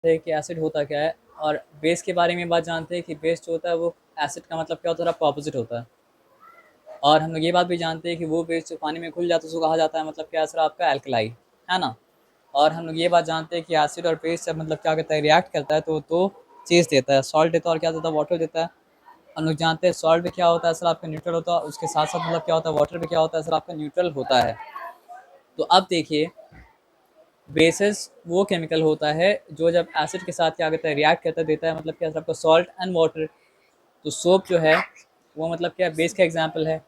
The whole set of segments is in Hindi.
जानते हैं कि एसिड होता क्या है, और बेस के बारे में बात जानते हैं कि बेस जो होता है वो एसिड का मतलब क्या होता है, आपका ऑपोजिट होता है। और हम लोग ये बात भी जानते हैं कि वो बेस जो पानी में घुल जाता है उसको कहा जाता है मतलब क्या सर, आपका एल्कलाई, है ना। और हम लोग ये बात जानते हैं कि एसिड और बेस जब मतलब क्या कहता है रिएक्ट करता है तो दो चीज़ देता है, सॉल्ट देता है और क्या देता है, वाटर देता है। हम लोग जानते हैं सॉल्ट भी क्या होता है सर, आपका न्यूट्रल होता है, उसके साथ साथ मतलब क्या होता है, वाटर भी क्या होता है सर, आपका न्यूट्रल होता है। तो अब देखिए, बेसिस वो केमिकल होता है जो जब एसिड के साथ क्या कहता है रिएक्ट करता देता है मतलब क्या सर, आपका सॉल्ट एंड वाटर। तो सोप जो है वो मतलब क्या बेस का एग्जाम्पल है,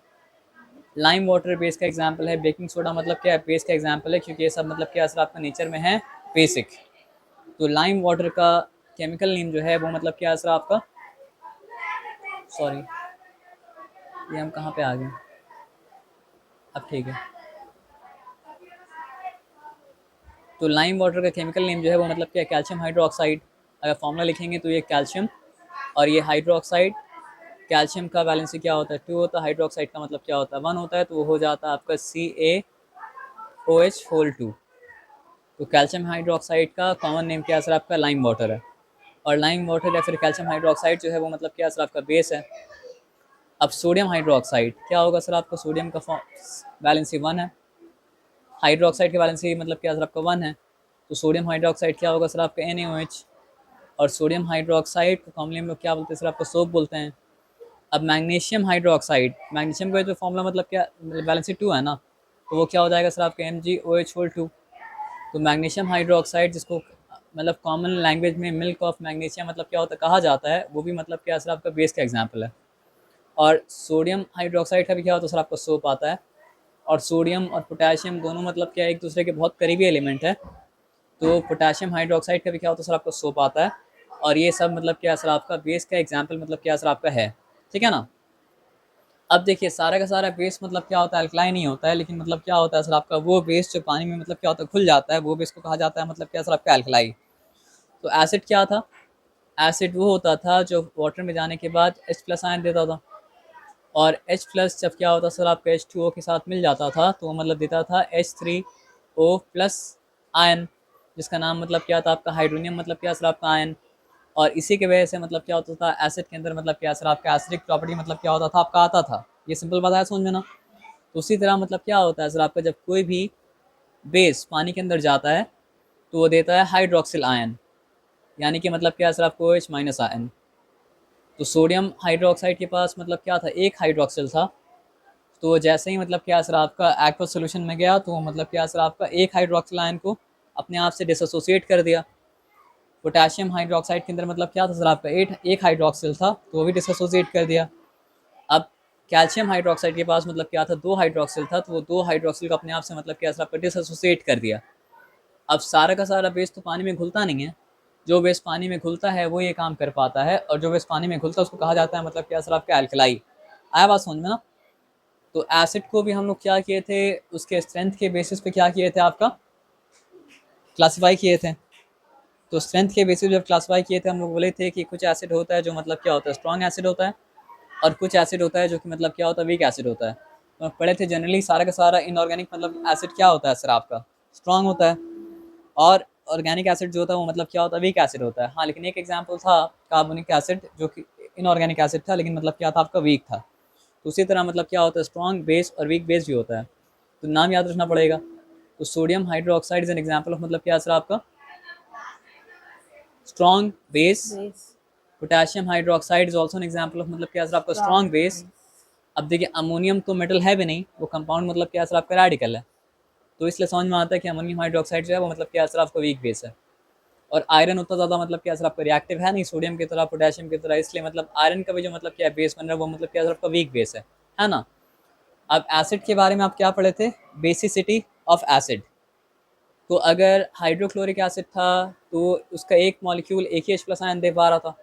लाइम वाटर बेस का एग्जाम्पल है, बेकिंग सोडा मतलब क्या है, बेस का एग्जाम्पल है, क्योंकि ये सब मतलब क्या असर आपका नेचर में है बेसिक। तो लाइम वाटर का केमिकल नेम जो है वो मतलब क्या असर आपका, सॉरी ये हम कहाँ पे आ गए, अब ठीक है। तो लाइम वाटर का केमिकल नेम जो है वो मतलब क्या, कैल्शियम हाइड्रोक्साइड। अगर फॉर्मूला लिखेंगे तो ये कैल्शियम और ये हाइड्रोक्साइड। कैल्शियम का वैलेंसी क्या होता है, 2 होता है, हाइड्रोक्साइड का मतलब क्या होता है, 1 होता है, तो वो हो जाता है आपका CaOH2। तो कैल्शियम हाइड्रोक्साइड का कॉमन नेम क्या है सर, आपका लाइम वाटर है। और लाइम वाटर या फिर कैल्शियम हाइड्रोक्साइड जो है वो मतलब क्या सर, आपका बेस है। अब सोडियम हाइड्रोक्साइड क्या होगा सर, आपका सोडियम का वैलेंसी 1 है, हाइड्रोक्साइड का वैलेंसी मतलब क्या सर, आपका 1 है। तो सोडियम हाइड्रोक्साइड क्या होगा सर, आपका NaOH। और सोडियम हाइड्रोक्साइड को कॉमनली हम लोग क्या बोलते हैं सर, आपका सोप बोलते हैं। अब मैग्नीशियम हाइड्रोक्साइड, मैग्नीशियम का जो फॉर्मूला मतलब क्या, वैलेंसी 2 है ना, तो वो क्या हो जाएगा सर, आपका MgOH2। तो मैग्नीशियम हाइड्रोक्साइड जिसको मतलब कॉमन लैंग्वेज में मिल्क ऑफ मैग्नीशियम मतलब क्या होता है कहा जाता है, वो भी मतलब क्या सर, आपका बेस का एग्जाम्पल है। और सोडियम हाइड्रोक्साइड का भी क्या होता है सर, आपका सोप आता है। और सोडियम और पोटेशियम दोनों मतलब क्या एक दूसरे के बहुत करीबी एलिमेंट है। तो पोटेशियम हाइड्रोक्साइड का भी क्या होता है सर, आपका सोप आता है। और ये सब मतलब क्या सर, आपका बेस का एग्जाम्पल मतलब क्या सर, आपका है। ठीक है ना। अब देखिए, सारा का सारा बेस मतलब क्या होता है, अल्कलाइन नहीं होता है, लेकिन मतलब क्या होता है सर, आपका वो बेस जो पानी में मतलब क्या होता है घुल जाता है, वो बेस को कहा जाता है मतलब क्या सर, आपका एल्कलाई। तो एसिड क्या था, एसिड वो होता था जो वाटर में जाने के बाद H+ आयन देता था। और H+ जब क्या होता सर, आपका H2O के साथ मिल जाता था तो वो मतलब देता था H3O+ आयन, जिसका नाम मतलब क्या था, आपका हाइड्रोनियम मतलब क्या सर, आपका आयन। और इसी की वजह से मतलब क्या होता था, एसिड के अंदर मतलब क्या सर, आपका एसिडिक प्रॉपर्टी मतलब क्या होता था, आपका आता था। ये सिंपल बात है, समझ में ना। तो उसी तरह मतलब क्या होता है सर, आपका जब कोई भी बेस पानी के अंदर जाता है तो वो देता है हाइड्रोक्सिल आयन, यानी कि मतलब क्या सर, आपको OH- आयन। तो सोडियम हाइड्रोक्साइड के पास मतलब क्या था, एक हाइड्रोक्सिल था। तो जैसे ही मतलब क्या सर, आपका एक्वस सोल्यूशन में गया तो मतलब क्या सर, आपका एक हाइड्रोक्सिल आयन को अपने आप से डिसोसिएट कर दिया। पोटेशियम हाइड्रोक्साइड के अंदर मतलब क्या था सर, आपका एक हाइड्रोक्सिल था तो वो भी डिसोसिएट कर दिया। अब कैल्शियम हाइड्रोक्साइड के पास मतलब क्या था, 2 हाइड्रोक्सिल था, तो वो 2 हाइड्रोक्सिल को अपने आप से मतलब क्या सर, आपका डिसोसिएट कर दिया। अब सारा का सारा बेस तो पानी में घुलता नहीं है, जो बेस पानी में घुलता है वो ये काम कर पाता है, और जो बेस पानी में घुलता है उसको कहा जाता है मतलब क्या सर, आपका एल्कलाई। आया बात समझ में ना। तो एसिड को भी हम लोग क्या किए थे, उसके स्ट्रेंथ के बेसिस पे क्या किए थे, आपका क्लासीफाई किए थे। तो स्ट्रेंथ के बेसिस जब क्लासीफाई किए थे हम लोग बोले थे कि कुछ एसिड होता है जो मतलब क्या होता है, स्ट्रॉन्ग एसिड होता है। और कुछ एसिड होता है जो कि मतलब क्या होता है, वीक एसिड होता है। तो पढ़े थे जनरली सारा का सारा इनऑर्गेनिक मतलब एसिड क्या होता है सर, आपका स्ट्रॉन्ग होता है। और ऑर्गेनिक एसिड जो होता है वो मतलब क्या होता है, वीक एसिड होता है। हाँ, लेकिन एक एग्जांपल था कार्बोनिक एसिड जो कि इनऑर्गेनिक एसिड था, लेकिन मतलब क्या था, आपका वीक था। तो उसी तरह मतलब क्या होता है, स्ट्रॉन्ग बेस और वीक बेस भी होता है। तो नाम याद रखना पड़ेगा। तो sodium hydroxide is an example of मतलब क्या सर, आपका strong base. Base potassium hydroxide is also an example of मतलब क्या सर, आपका स्ट्रॉन्ग स्ट्रॉन्ग बेस। बेस अब देखिए, अमोनियम तो मेटल है भी नहीं, वो कंपाउंड मतलब क्या सर, आपका रेडिकल है। तो इसलिए समझ में आता है कि अमोनियम हाइड्रोक्साइड जो है वो मतलब क्या सर, आपका वीक बेस है। और आयरन उतना ज़्यादा मतलब क्या सर, आपका रिएक्टिव है नहीं सोडियम की तरह, पोटेशियम की तरह, इसलिए मतलब आयरन का भी जो मतलब क्या बेस बन रहा है वो मतलब क्या सर, आपका वीक बेस है ना। अब एसिड के बारे में आप क्या पढ़े थे, बेसिसिटी ऑफ एसिड। तो अगर हाइड्रोक्लोरिक एसिड था तो उसका एक मॉलिक्यूल एक ही H+ आयन दे पा रहा था,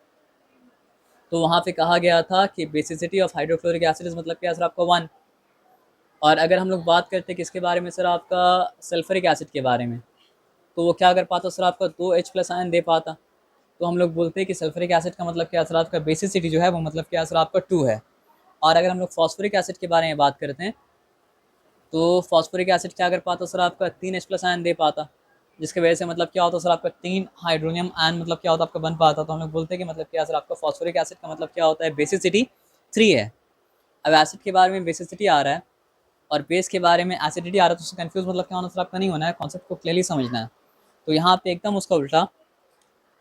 तो वहाँ पे कहा गया था कि बेसिसिटी ऑफ हाइड्रोक्लोरिक एसिड मतलब क्या सर, आपका 1। और अगर हम लोग बात करते हैं किसके बारे में सर, आपका सल्फरिक एसिड के बारे में, तो वो क्या कर पाता सर, आपका 2 H+ आयन दे पाता। तो हम लोग बोलते हैं कि सल्फरिक एसिड का मतलब क्या सर, आपका बेसिसिटी जो है वो मतलब क्या सर, आपका 2 है। और अगर हम लोग फॉस्फोरिक एसिड के बारे में बात करते हैं तो फॉस्फोरिक एसिड क्या कर पाता सर, आपका 3 H+ आयन दे पाता। जिसकी वजह से मतलब क्या होता है सर आपका 3 हाइड्रोनियम आयन मतलब क्या होता है आपका बन पाता है। तो हम लोग बोलते हैं कि मतलब क्या सर आपका फॉस्फोरिक एसिड का मतलब क्या होता है, बेसिसिटी 3 है। अब एसिड के बारे में बेसिसिटी आ रहा है और बेस के बारे में एसिडिटी आ रहा है, तो उससे कंफ्यूज मतलब क्या होना सर आपका नहीं होना है, कॉन्सेप्ट को क्लियरली समझना है। तो यहाँ पे एकदम उसका उल्टा,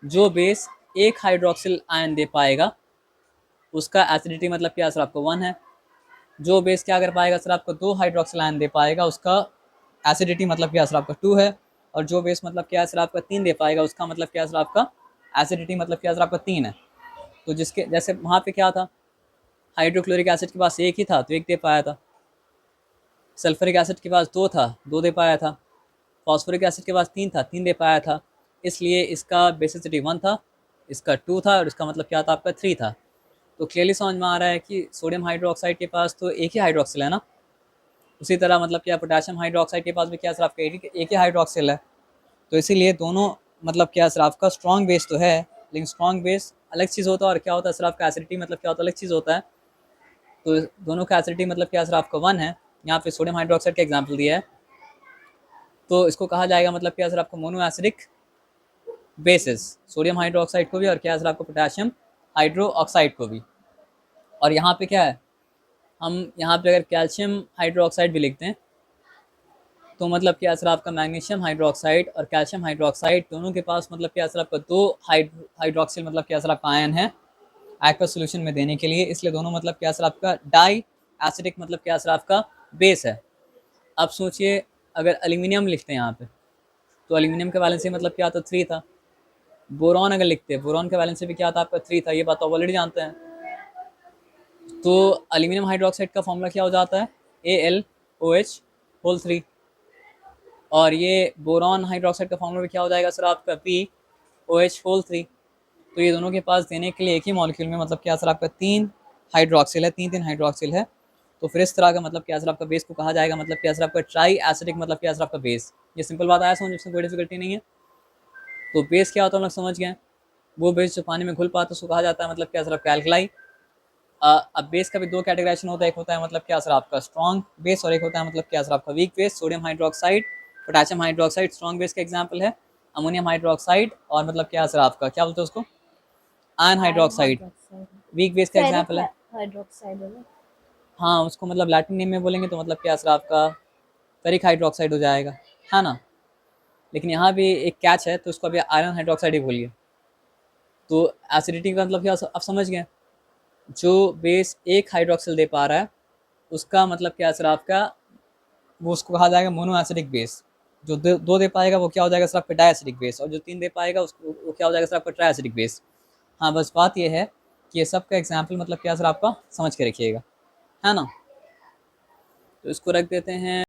जो बेस एक हाइड्रोक्सिल आयन दे पाएगा उसका एसिडिटी मतलब क्या सर आपको 1 है। जो बेस क्या कर पाएगा सर आपको 2 हाइड्रोक्सिल आयन दे पाएगा उसका एसिडिटी मतलब क्या सर आपका 2 है। और जो बेस मतलब क्या सर आपका 3 दे पाएगा उसका मतलब क्या सर आपका एसिडिटी मतलब क्या सर आपका 3 है। तो जिसके जैसे वहाँ पे क्या था, हाइड्रोक्लोरिक एसिड के पास एक ही था तो एक दे पाया था, सल्फ्यूरिक एसिड के पास 2 था 2 दे पाया था, फॉस्फोरिक एसिड के पास 3 था 3 दे पाया था। इसलिए इसका बेसिसिटी 1 था, इसका 2 था और इसका मतलब क्या था आपका 3 था। तो क्लियरली समझ में आ रहा है कि सोडियम हाइड्रोक्साइड के पास तो एक ही हाइड्रोक्सिल है ना, उसी तरह मतलब क्या पोटेशियम हाइड्रोक्साइड के पास भी क्या सर आपका एक ही हाइड्रोक्सिल है। तो इसीलिए दोनों मतलब क्या सर आपका स्ट्रॉन्ग बेस तो है, लेकिन स्ट्रॉन्ग बेस अलग चीज़ होता है और क्या होता है सर आपका एसिडिटी मतलब क्या होता है अलग चीज़ होता है। तो दोनों का एसिडिटी मतलब क्या सर आपका 1 है। यहाँ पे सोडियम हाइड्रोक्साइड का एग्जाम्पल दिया है, तो इसको कहा जाएगा मतलब क्या सर आपका mono acidic basis, sodium hydroxide को भी और क्या सर आपको पोटेशियम हाइड्रोक्साइड को भी। और यहाँ पे क्या है, हम यहाँ पे अगर कैल्शियम हाइड्रोक्साइड भी लिखते हैं तो मतलब क्या सर आपका मैग्नीशियम हाइड्रोक्साइड और कैल्शियम हाइड्रोक्साइड दोनों के पास मतलब क्या सर आपका 2 हाइड्रोक्सिल मतलब क्या सर आपका आयन है एक्वस सोल्यूशन में देने के लिए, इसलिए दोनों मतलब क्या सर आपका डाई एसिडिक मतलब क्या सर आपका बेस है। अब सोचिए अगर एल्यूमिनियम लिखते हैं यहाँ पे तो एल्यूमिनियम का वैलेंसी मतलब क्या था 3 था। बोरॉन अगर लिखते हैं, बोरॉन का वैलेंसी भी क्या था आपका 3 था, ये बात तो ऑलरेडी जानते हैं। तो एल्यूमिनियम हाइड्रोक्साइड का फॉर्मूला क्या हो जाता है, AlOH3। और ये बोरॉन हाइड्रोक्साइड का फॉर्मूला भी क्या हो जाएगा सर आपका POH3। तो ये दोनों के पास देने के लिए एक ही मॉलिक्यूल में मतलब क्या सर आपका 3 हाइड्रोक्सिल है, 3 हाइड्रोक्सिल है। तो फिर इस तरह का मतलब क्या सर आपका बेस को कहा जाएगा मतलब क्या सर आपका ट्राई एसिडिक मतलब क्या सर आपका बेस। ये सिंपल बात आया समझ, इसमें कोई डिफिकल्टी नहीं है। तो बेस क्या होता है हम लोग समझ गए, वो बेस जो पानी में घुल पाता है उसको कहा जाता है मतलब क्या सर आपका एल्कलाई। अब बेस का भी 2 कैटेगराइजेशन होता है, एक होता है मतलब क्या सर आपका स्ट्रॉन्ग बेस और एक होता है मतलब क्या सर आपका weak base. Sodium hydroxide, potassium hydroxide strong base का एग्जाम्पल है, अमोनियम हाइड्रोक्साइड और मतलब क्या सर आपका क्या बोलते हैं उसको, ion iron hydroxide hydroxide, weak base का फेरिक एग्जाम्पल है। हाइड्रोक्साइड है ना। हाँ उसको मतलब लैटिन नेम में बोलेंगे तो मतलब क्या सर आपका फेरिक हाइड्रोक्साइड हो जाएगा, है ना। लेकिन यहाँ भी एक कैच है, तो उसको अभी आयरन हाइड्रोक्साइड ही बोलिए। तो एसिडिटी का मतलब क्या आप समझ गए, जो बेस एक हाइड्रोक्सिल दे पा रहा है उसका मतलब क्या सर आपका, वो उसको कहा जाएगा मोनो एसिडिक बेस। जो दो दे पाएगा वो क्या हो जाएगा सर आपका डाई एसिडिक बेस, और जो 3 दे पाएगा उसको वो क्या हो जाएगा सर आपका ट्राई एसिडिक बेस। हाँ बस बात ये है कि ये सब का एग्जाम्पल मतलब क्या सर आपका समझ के रखिएगा, है ना। तो इसको रख देते हैं